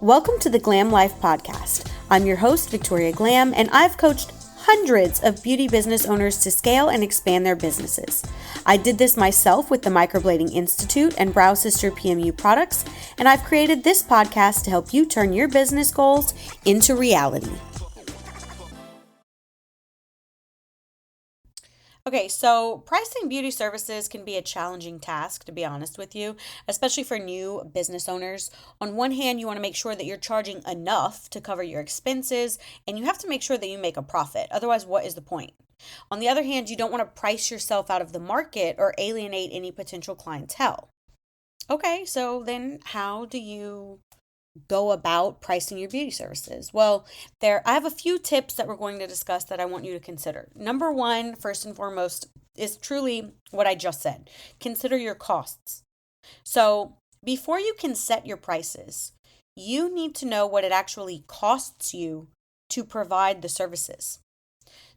Welcome to the Glam Life Podcast. I'm your host, Victoria Glam, and I've coached hundreds of beauty business owners to scale and expand their businesses. I did this myself with the Microblading Institute and Brow Sister PMU products, and I've created this podcast to help you turn your business goals into reality. Okay, so pricing beauty services can be a challenging task, to be honest with you, especially for new business owners. On one hand, you want to make sure that you're charging enough to cover your expenses, and you have to make sure that you make a profit. Otherwise, what is the point? On the other hand, you don't want to price yourself out of the market or alienate any potential clientele. Okay, so then how do you go about pricing your beauty services? Well, I have a few tips that we're going to discuss that I want you to consider. Number one, first and foremost, is truly what I just said. Consider your costs. So before you can set your prices, you need to know what it actually costs you to provide the services.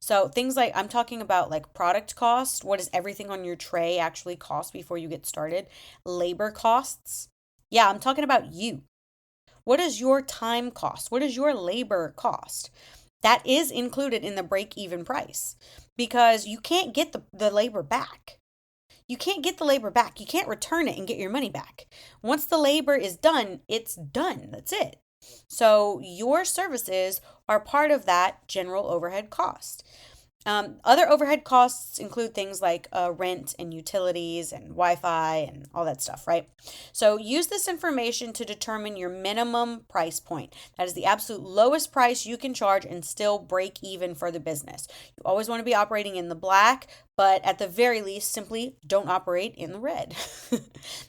So things like, I'm talking about like product cost. What does everything on your tray actually cost before you get started? Labor costs. Yeah, I'm talking about you. What is your time cost? What is your labor cost? That is included in the break-even price because you can't get the labor back. You can't get the labor back. You can't return it and get your money back. Once the labor is done, it's done. That's it. So your services are part of that general overhead cost. Other overhead costs include things like rent and utilities and Wi-Fi and all that stuff, right? So use this information to determine your minimum price point. That is the absolute lowest price you can charge and still break even for the business. You always want to be operating in the black, but at the very least, simply don't operate in the red.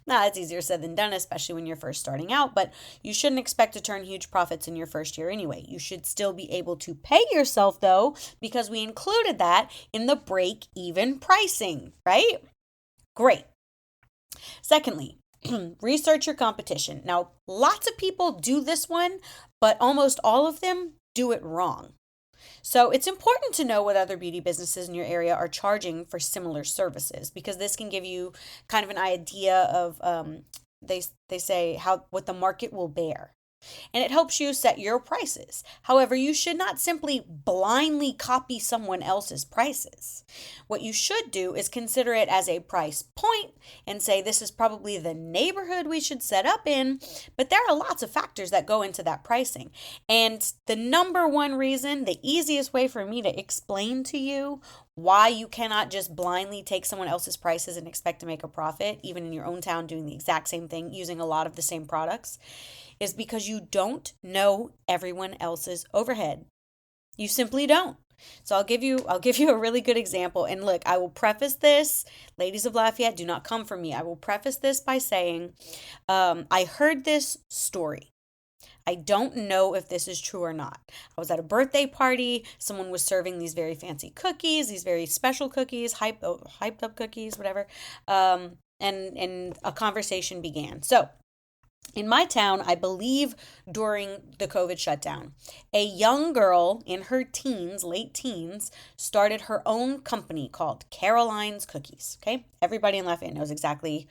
Now, it's easier said than done, especially when you're first starting out, but you shouldn't expect to turn huge profits in your first year anyway. You should still be able to pay yourself, though, because we included that in the break-even pricing, right? Great. Secondly, research your competition. Now, lots of people do this one, but almost all of them do it wrong. So it's important to know what other beauty businesses in your area are charging for similar services because this can give you kind of an idea of they say what the market will bear. And it helps you set your prices. However, you should not simply blindly copy someone else's prices. What you should do is consider it as a price point and say this is probably the neighborhood we should set up in, but there are lots of factors that go into that pricing. And the number one reason, the easiest way for me to explain to you why you cannot just blindly take someone else's prices and expect to make a profit, even in your own town doing the exact same thing, using a lot of the same products, is because you don't know everyone else's overhead. You simply don't. So I'll give you a really good example. And look, I will preface this, ladies of Lafayette, do not come for me. I will preface this by saying, I heard this story. I don't know if this is true or not. I was at a birthday party. Someone was serving these very fancy cookies, these very special cookies, hyped up cookies, whatever. And a conversation began. So in my town, I believe during the COVID shutdown, a young girl in her teens, late teens, started her own company called Caroline's Cookies. Okay. Everybody in Lafayette knows exactly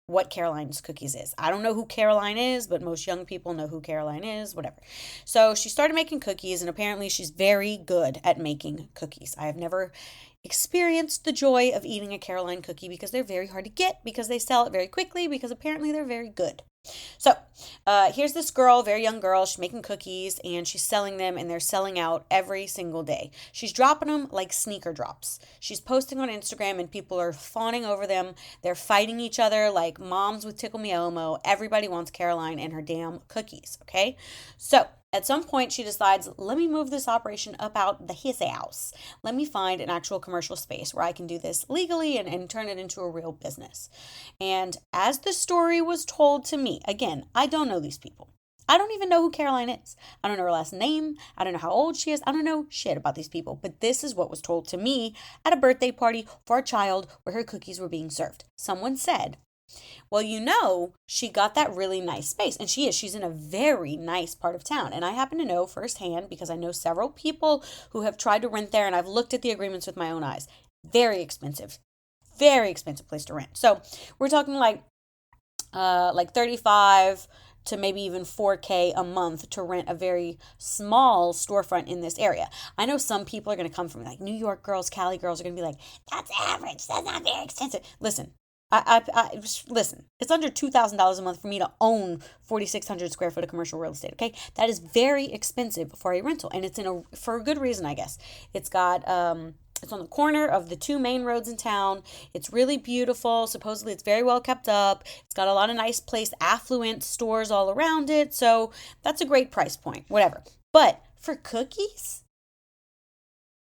what Caroline's Cookies is. I don't know who Caroline is, but most young people know who Caroline is, whatever. So she started making cookies, and apparently she's very good at making cookies. I have never experienced the joy of eating a Caroline cookie because they're very hard to get, because they sell it very quickly, because apparently they're very good. So here's this girl, very young girl. She's making cookies and she's selling them, and they're selling out every single day. She's dropping them like sneaker drops. She's posting on Instagram and people are fawning over them. They're fighting each other like moms with Tickle Me Elmo. Everybody wants Caroline and her damn cookies, okay? So at some point, she decides, let me move this operation up out his house. Let me find an actual commercial space where I can do this legally and turn it into a real business. And as the story was told to me, again, I don't know these people. I don't even know who Caroline is. I don't know her last name. I don't know how old she is. I don't know shit about these people. But this is what was told to me at a birthday party for a child where her cookies were being served. Someone said, well, she got that really nice space, and she's in a very nice part of town. And I happen to know firsthand because I know several people who have tried to rent there, and I've looked at the agreements with my own eyes. Very expensive place to rent. So we're talking like 35 to maybe even 4K a month to rent a very small storefront in this area. I know some people are going to come from like New York girls, Cali girls are going to be like, that's average. That's not very expensive. Listen, listen. It's under $2,000 a month for me to own 4,600 square foot of commercial real estate. Okay, that is very expensive for a rental, and it's for a good reason, I guess. It's got it's on the corner of the two main roads in town. It's really beautiful. Supposedly, it's very well kept up. It's got a lot of nice place, affluent stores all around it. So that's a great price point. Whatever. But for cookies,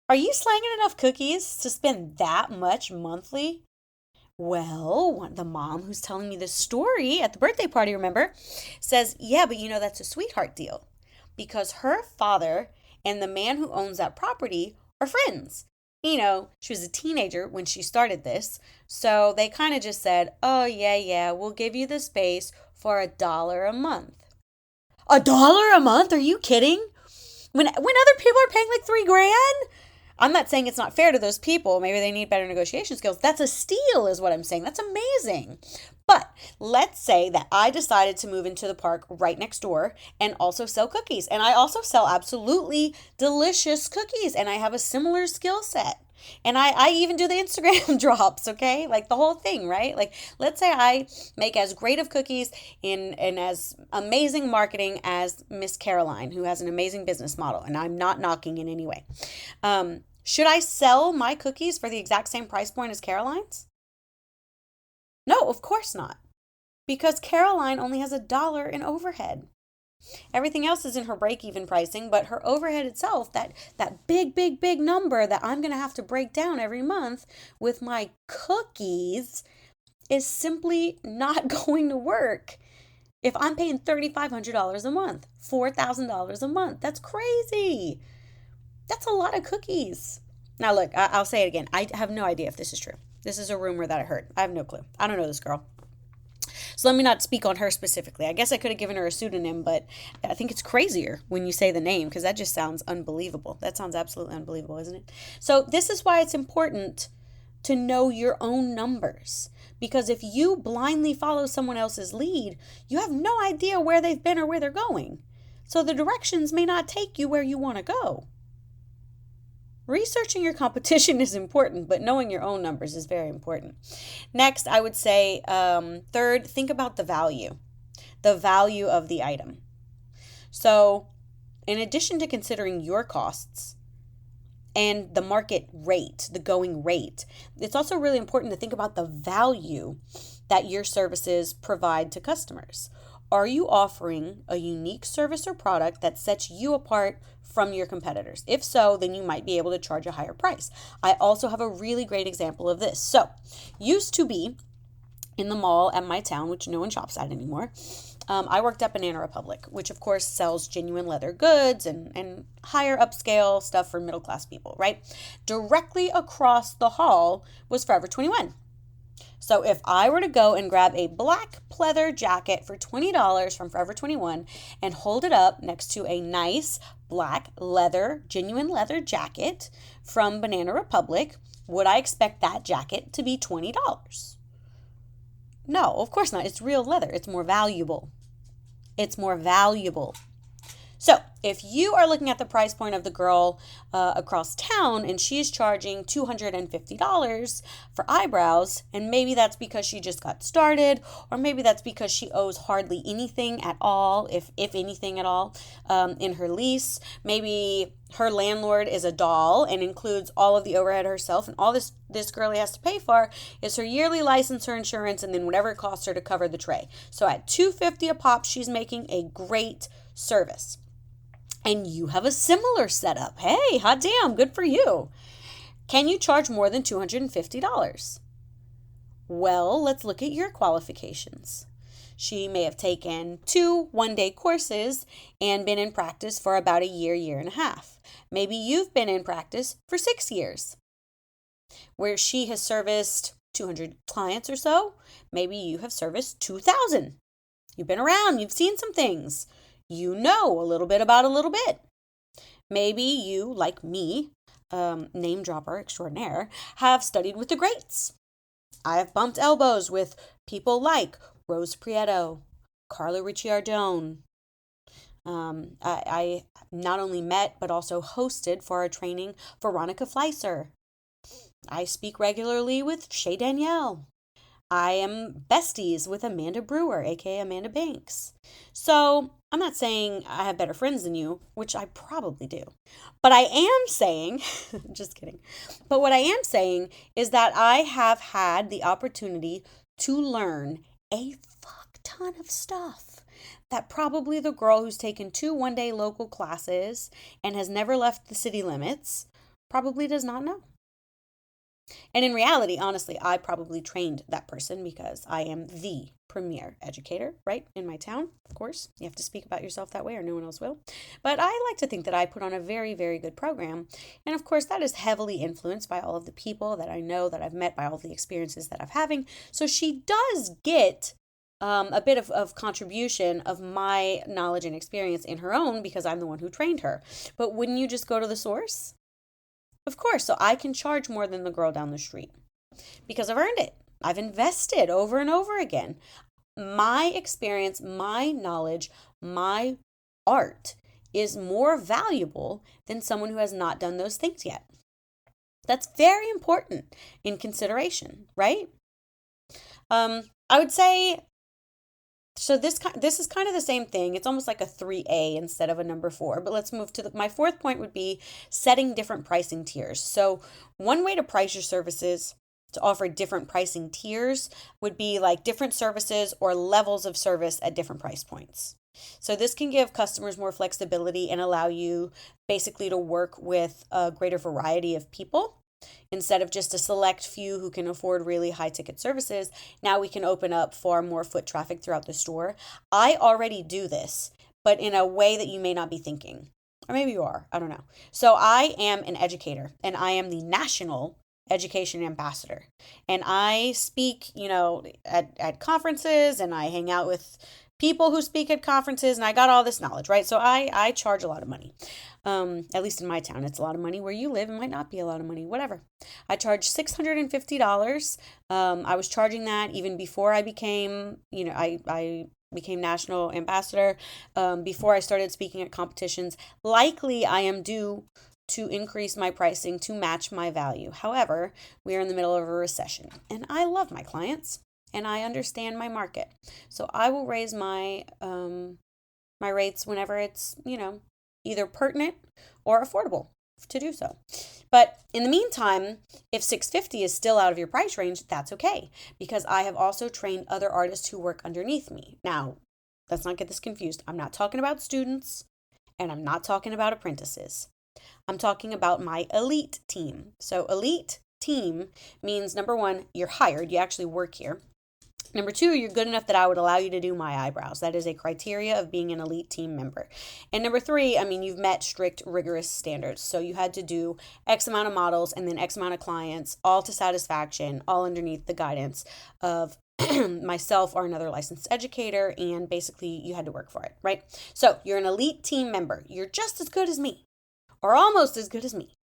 are you slanging enough cookies to spend that much monthly? Well, the mom who's telling me this story at the birthday party, remember, says, yeah, but that's a sweetheart deal because her father and the man who owns that property are friends. She was a teenager when she started this. So they kind of just said, oh, yeah, we'll give you the space for $1 a month. $1 a month? Are you kidding? When other people are paying like $3,000? I'm not saying it's not fair to those people. Maybe they need better negotiation skills. That's a steal is what I'm saying. That's amazing. But let's say that I decided to move into the park right next door and also sell cookies. And I also sell absolutely delicious cookies. And I have a similar skill set. And I even do the Instagram drops, okay? Like the whole thing, right? Like, let's say I make as great of cookies and as amazing marketing as Miss Caroline, who has an amazing business model. And I'm not knocking in any way. Should I sell my cookies for the exact same price point as Caroline's? No, of course not. Because Caroline only has $1 in overhead. Everything else is in her break-even pricing, but her overhead itself, that big number that I'm going to have to break down every month with my cookies is simply not going to work. If I'm paying $3,500 a month, $4,000 a month, that's crazy. That's a lot of cookies. Now, look, I'll say it again. I have no idea if this is true. This is a rumor that I heard. I have no clue. I don't know this girl. So let me not speak on her specifically. I guess I could have given her a pseudonym, but I think it's crazier when you say the name because that just sounds unbelievable. That sounds absolutely unbelievable, isn't it? So this is why it's important to know your own numbers. Because if you blindly follow someone else's lead, you have no idea where they've been or where they're going. So the directions may not take you where you want to go. Researching your competition is important, but knowing your own numbers is very important. Next, I would say, third, think about the value of the item. So, in addition to considering your costs and the market rate, the going rate, it's also really important to think about the value that your services provide to customers. Are you offering a unique service or product that sets you apart from your competitors? If so, then you might be able to charge a higher price. I also have a really great example of this. So, used to be in the mall at my town, which no one shops at anymore, I worked at Banana Republic, which of course sells genuine leather goods and higher upscale stuff for middle class people, right? Directly across the hall was Forever 21. So if I were to go and grab a black pleather jacket for $20 from Forever 21 and hold it up next to a nice black leather, genuine leather jacket from Banana Republic, would I expect that jacket to be $20? No, of course not. It's real leather. It's more valuable. So if you are looking at the price point of the girl across town and she's charging $250 for eyebrows, and maybe that's because she just got started, or maybe that's because she owes hardly anything at all, if anything at all, in her lease. Maybe her landlord is a doll and includes all of the overhead herself, and all this girlie has to pay for is her yearly license, her insurance, and then whatever it costs her to cover the tray. So at $250 a pop, she's making a great service. And you have a similar setup. Hey, hot damn, good for you. Can you charge more than $250? Well, let's look at your qualifications. She may have taken 2 one-day courses and been in practice for about a year and a half. Maybe you've been in practice for 6 years, where she has serviced 200 clients or so. Maybe you have serviced 2,000. You've been around, you've seen some things. You know a little bit about a little bit. Maybe you, like me, name dropper extraordinaire, have studied with the greats. I have bumped elbows with people like Rose Prieto, Carla Ricciardone. I not only met but also hosted for our training Veronica Fleiser. I speak regularly with Shay Danielle. I am besties with Amanda Brewer, aka Amanda Banks. So I'm not saying I have better friends than you, which I probably do. But I am saying, just kidding. But what I am saying is that I have had the opportunity to learn a fuck ton of stuff that probably the girl who's taken 2 one-day local classes and has never left the city limits probably does not know. And in reality, honestly, I probably trained that person because I am the premier educator, right? In my town, of course. You have to speak about yourself that way or no one else will. But I like to think that I put on a very, very good program. And of course, that is heavily influenced by all of the people that I know, that I've met, by all the experiences that I'm having. So she does get a bit of contribution of my knowledge and experience in her own because I'm the one who trained her. But wouldn't you just go to the source? Of course, so I can charge more than the girl down the street because I've earned it. I've invested over and over again. My experience, my knowledge, my art is more valuable than someone who has not done those things yet. That's very important in consideration, right? I would say so this is kind of the same thing. It's almost like a 3A instead of a number 4. But let's move to my fourth point would be setting different pricing tiers. So one way to price your services, to offer different pricing tiers, would be like different services or levels of service at different price points. So this can give customers more flexibility and allow you basically to work with a greater variety of people. Instead of just a select few who can afford really high ticket services, now we can open up for more foot traffic throughout the store. I already do this, but in a way that you may not be thinking. Or maybe you are, I don't know. So I am an educator and I am the national education ambassador. And I speak, at conferences and I hang out with people who speak at conferences and I got all this knowledge, right? So I charge a lot of money. At least in my town, it's a lot of money. Where you live, it might not be a lot of money, whatever. I charge $650. I was charging that even before I became, I became national ambassador, before I started speaking at competitions. Likely I am due to increase my pricing to match my value. However, we are in the middle of a recession and I love my clients and I understand my market. So I will raise my my rates whenever it's, either pertinent or affordable to do so. But in the meantime, if 650 is still out of your price range, that's okay because I have also trained other artists who work underneath me. Now, let's not get this confused. I'm not talking about students and I'm not talking about apprentices. I'm talking about my elite team. So elite team means number 1, you're hired, you actually work here. Number 2, you're good enough that I would allow you to do my eyebrows. That is a criteria of being an elite team member. And number 3, you've met strict, rigorous standards. So you had to do X amount of models and then X amount of clients, all to satisfaction, all underneath the guidance of myself or another licensed educator. And basically you had to work for it, right? So you're an elite team member. You're just as good as me or almost as good as me.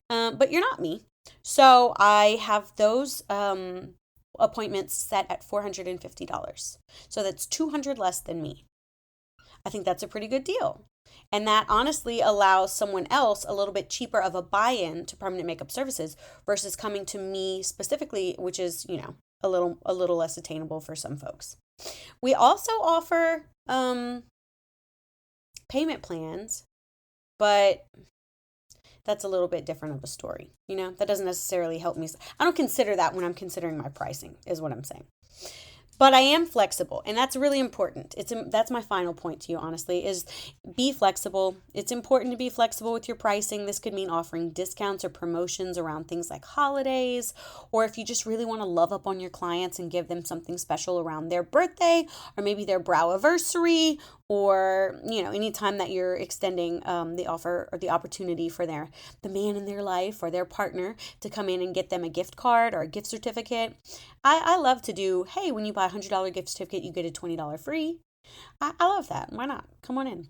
But you're not me. So I have those appointments set at $450. So that's $200 less than me. I think that's a pretty good deal. And that honestly allows someone else a little bit cheaper of a buy-in to permanent makeup services versus coming to me specifically, which is, a little less attainable for some folks. We also offer payment plans, but that's a little bit different of a story. That doesn't necessarily help me. I don't consider that when I'm considering my pricing, is what I'm saying. But I am flexible, and that's really important. That's my final point to you, honestly, is be flexible. It's important to be flexible with your pricing. This could mean offering discounts or promotions around things like holidays, or if you just really want to love up on your clients and give them something special around their birthday, or maybe their browiversary, or anytime that you're extending the offer or the opportunity for the man in their life or their partner to come in and get them a gift card or a gift certificate. I love to do, hey, when you buy a $100 gift certificate, you get a $20 free. I love that. Why not? Come on in.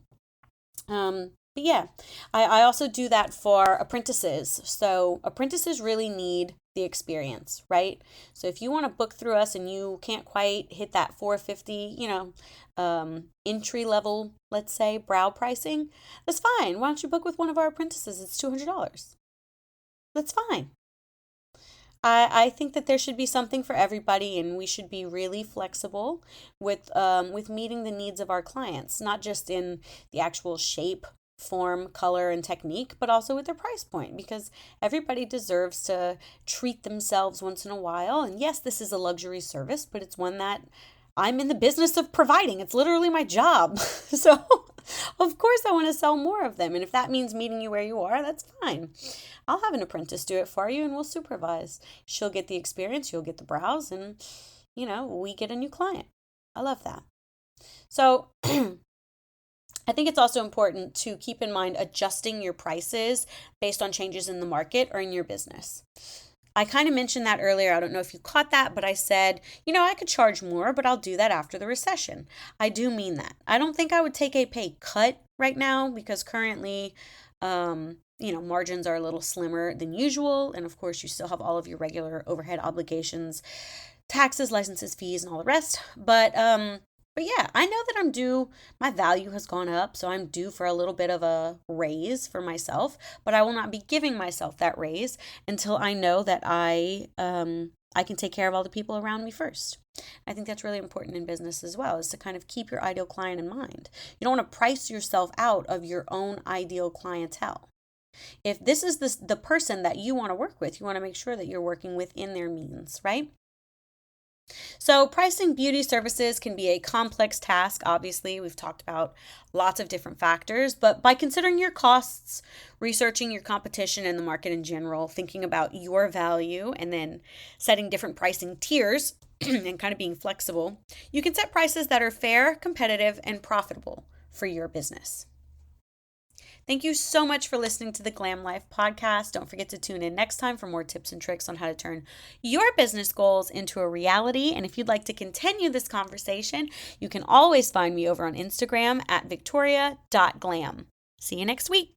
But yeah, I also do that for apprentices. So apprentices really need the experience, right? So if you want to book through us and you can't quite hit that 450, entry level, let's say, brow pricing, that's fine. Why don't you book with one of our apprentices? It's $200. That's fine. I think that there should be something for everybody, and we should be really flexible with meeting the needs of our clients, not just in the actual shape, form, color, and technique, but also with their price point, because everybody deserves to treat themselves once in a while. And yes, this is a luxury service, but it's one that I'm in the business of providing. It's literally my job. So, of course, I want to sell more of them. And if that means meeting you where you are, that's fine. I'll have an apprentice do it for you and we'll supervise. She'll get the experience, you'll get the brows, and, we get a new client. I love that. So, I think it's also important to keep in mind adjusting your prices based on changes in the market or in your business. I kind of mentioned that earlier. I don't know if you caught that, but I said, I could charge more, but I'll do that after the recession. I do mean that. I don't think I would take a pay cut right now because currently, margins are a little slimmer than usual. And of course, you still have all of your regular overhead obligations, taxes, licenses, fees, and all the rest. But yeah, I know that I'm due, my value has gone up, so I'm due for a little bit of a raise for myself, but I will not be giving myself that raise until I know that I can take care of all the people around me first. I think that's really important in business as well, is to kind of keep your ideal client in mind. You don't want to price yourself out of your own ideal clientele. If this is the person that you want to work with, you want to make sure that you're working within their means, right? So, pricing beauty services can be a complex task. Obviously, we've talked about lots of different factors, but by considering your costs, researching your competition and the market in general, thinking about your value, and then setting different pricing tiers and kind of being flexible, you can set prices that are fair, competitive, and profitable for your business. Thank you so much for listening to the Glam Life podcast. Don't forget to tune in next time for more tips and tricks on how to turn your business goals into a reality. And if you'd like to continue this conversation, you can always find me over on Instagram at victoria.glam. See you next week.